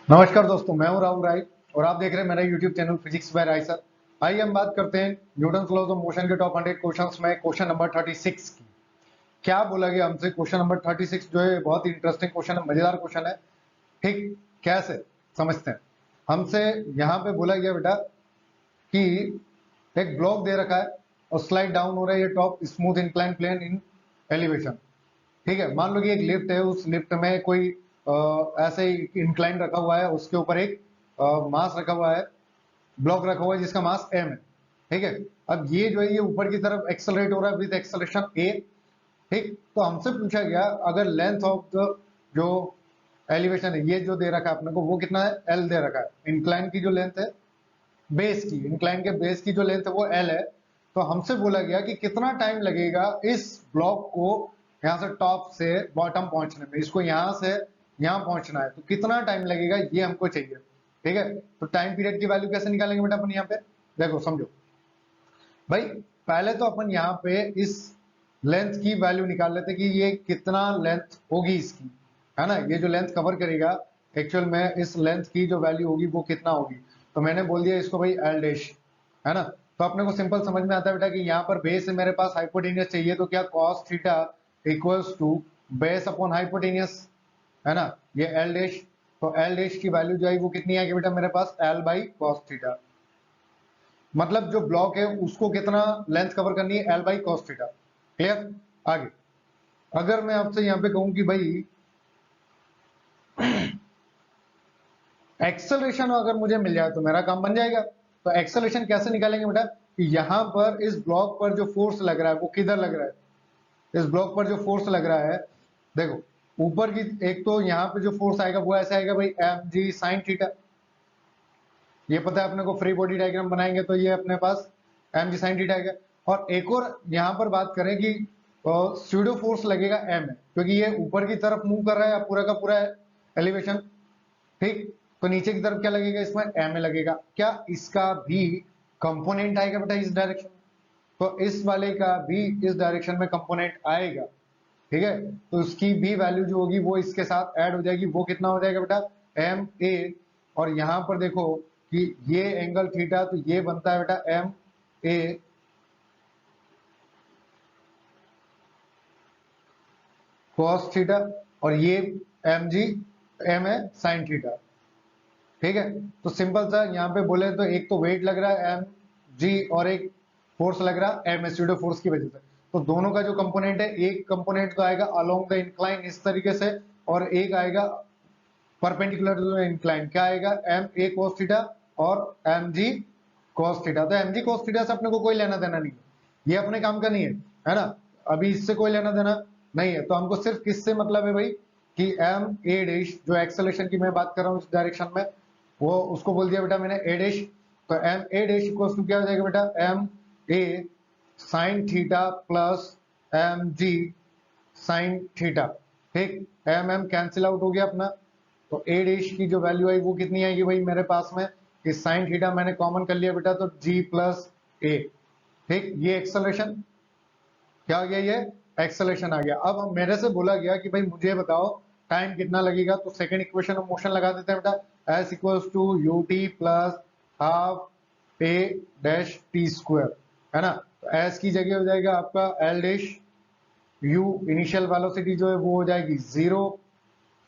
नमस्कार दोस्तों, मैं हूं राहुल राय और आप देख रहे हैं मेरा YouTube channel physics by Rai sir. आइए हम बात करते हैं न्यूटन लॉज ऑफ मोशन के टॉप 100 क्वेश्चंस में क्वेश्चन नंबर 36 की। क्या बोला गया हमसे? क्वेश्चन नंबर 36 जो है बहुत ही इंटरेस्टिंग क्वेश्चन है, मजेदार क्वेश्चन है। ठीक, कैसे समझते हैं? हमसे यहाँ पे बोला गया बेटा कि एक ब्लॉक दे रखा है और स्लाइड डाउन हो रहा है ये टॉप स्मूथ इंक्लाइन प्लेन इन एलिवेशन। ठीक है, मान लो कि एक लिफ्ट है, उस लिफ्ट में कोई ऐसे ही इंक्लाइन रखा हुआ है, उसके ऊपर एक मास रखा हुआ है, ब्लॉक रखा हुआ है जिसका मास m है। ठीक है, अब ये जो है ये ऊपर की तरफ एक्सेलरेट हो रहा है विद एक्सेलरेशन a। ठीक, तो हमसे पूछा गया अगर लेंथ ऑफ द जो एलिवेशन है ये जो दे रखा है अपने को वो कितना है, l दे रखा है। इंक्लाइन की जो लेंथ है, बेस की, इंक्लाइन के बेस की जो लेंथ है वो l है। तो हमसे बोला गया कि कितना टाइम लगेगा इस ब्लॉक को यहाँ से टॉप से बॉटम पहुंचने में, इसको यहाँ से यहाँ पहुंचना है, तो कितना टाइम लगेगा ये हमको चाहिए। ठीक है, तो टाइम पीरियड की वैल्यू कैसे निकालेंगे बेटा अपन? यहाँ पे देखो, समझो भाई। पहले तो अपन यहाँ पे इस लेंथ की वैल्यू निकाल लेते कि ये कितना लेंथ होगी इसकी, है ना। ये जो लेंथ कवर करेगा एक्चुअल में इस लेंथ की जो वैल्यू होगी वो कितना होगी। तो मैंने बोल दिया इसको भाई एल डैश, है ना। तो अपने को सिंपल समझ में आता है बेटा कि यहाँ पर बेस है मेरे पास, हाइपोटेनियस चाहिए, तो क्या cos theta equals to base upon hypotenuse, है ना। ये एल डैश, तो एल डैश की वैल्यू जो है वो कितनी आएगी बेटा मेरे पास, एल बाई कॉस थीटा। मतलब जो ब्लॉक है उसको कितना लेंथ कवर करनी है, L by cos theta. Clear? आगे अगर मैं आपसे यहाँ पे कहूं कि भाई एक्सेलरेशन अगर मुझे मिल जाए तो मेरा काम बन जाएगा। तो एक्सेलरेशन कैसे निकालेंगे बेटा? कि यहाँ पर इस ब्लॉक पर जो फोर्स लग रहा है वो किधर लग रहा है, इस ब्लॉक पर जो फोर्स लग रहा है, देखो ऊपर की एक तो यहाँ पे जो फोर्स आएगा वो ऐसे आएगा भाई एम जी साइन थीटा। ये पता है अपने को, फ्री बॉडी डायग्राम बनाएंगे तो ये अपने पास एम जी साइन थीटा आएगा। और एक और यहाँ पर बात करें कि स्यूडो फोर्स लगेगा एम है, क्योंकि ये ऊपर की तरफ मूव कर रहा है पूरा का पूरा एलिवेशन। ठीक, तो नीचे की तरफ क्या लगेगा, इसमें एम लगेगा। क्या इसका भी कंपोनेंट आएगा बेटा इस डायरेक्शन? तो इस वाले का भी इस डायरेक्शन में कंपोनेंट आएगा। ठीक है, तो उसकी भी वैल्यू जो होगी वो इसके साथ ऐड हो जाएगी। वो कितना हो जाएगा बेटा, एम ए। और यहां पर देखो कि ये एंगल थीटा, तो ये बनता है बेटा एम ए कॉस थीटा, और ये m g m a sine theta. ठीक है, तो सिंपल सा यहाँ पे बोले तो एक तो वेट लग रहा है एम जी और एक फोर्स लग रहा है एम एसिडो फोर्स की वजह से। तो दोनों का जो कंपोनेंट है, एक कंपोनेंट तो आएगा अलोंग द इंक्लाइन इस तरीके से, और एक आएगा परपेंडिकुलर टू द इंक्लाइन। क्या आएगा, एम ए cos थीटा और एम जी cos थीटा। तो एम जी cos थीटा से अपने को कोई लेना देना नहीं है, ये अपने काम का नहीं है ना। अभी इससे कोई लेना देना नहीं है, तो हमको सिर्फ किससे मतलब है भाई कि एम ए डैश, जो एक्सेलरेशन की मैं बात कर रहा हूँ इस डायरेक्शन में, वो उसको बोल दिया बेटा मैंने ए डैश। तो m a dash equals to क्या हो जाएगा बेटा, m a sine theta plus m g sine theta. ठीक, एम एम कैंसिल आउट हो गया अपना। तो ए डैश की जो वैल्यू आई वो कितनी आएगी भाई मेरे पास में, कि साइन थीटा मैंने कॉमन कर लिया बेटा, तो जी प्लस ए। ठीक, ये एक्सेलरेशन क्या आ गया, ये एक्सेलरेशन आ गया। अब मेरे से बोला गया कि भाई मुझे बताओ टाइम कितना लगेगा। तो सेकंड इक्वेशन ऑफ मोशन लगा देते हैं बेटा, s equals to u t plus half a dash t square, है ना। तो एस की जगह हो जाएगा आपका L dash, u initial velocity जो है वो हो जाएगी 0।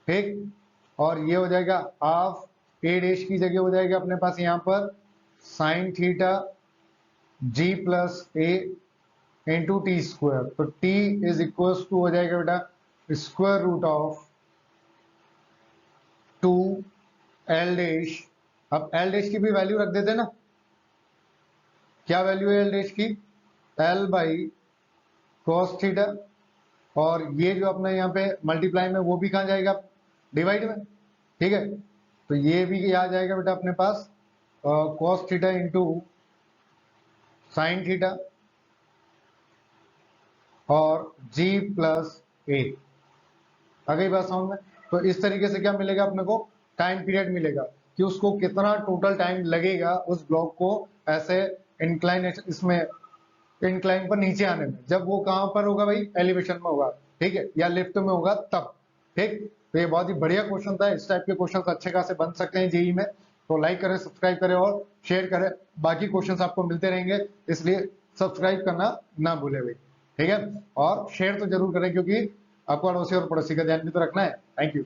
ठीक, और ये हो जाएगा हाफ ए डैश की जगह हो जाएगा अपने पास यहाँ पर sine theta g plus a into t square. तो टी इज इक्वल टू हो जाएगा बेटा square root of 2 L dash. अब एल डैश की भी वैल्यू रख देते ना, क्या वैल्यू है एल डैश की, एल बाई कॉस थीटा। और ये जो अपना यहाँ पे मल्टीप्लाई में वो भी कहाँ जाएगा, डिवाइड में। ठीक है, तो ये भी आ जाएगा बेटा अपने पास cos theta into sine theta और g प्लस ए। आ गई बात समझ में? तो इस तरीके से क्या मिलेगा अपने को, टाइम पीरियड मिलेगा कि उसको कितना टोटल टाइम लगेगा उस ब्लॉक को ऐसे इंक्लाइनेशन इसमें इंक्लाइन पर नीचे आने में, जब वो कहां पर होगा भाई, एलिवेशन में होगा। ठीक है, या लिफ्ट में होगा तब। ठीक, तो ये बहुत ही बढ़िया क्वेश्चन था। इस टाइप के क्वेश्चन अच्छे खासे बन सकते हैं जेई में। तो लाइक करें, सब्सक्राइब करें और शेयर करें। बाकी क्वेश्चन आपको मिलते रहेंगे, इसलिए सब्सक्राइब करना ना भूले भाई, ठीक है। और शेयर तो जरूर करें, क्योंकि आपको अड़ोसी और पड़ोसी का ध्यान भी तो रखना है। Thank you.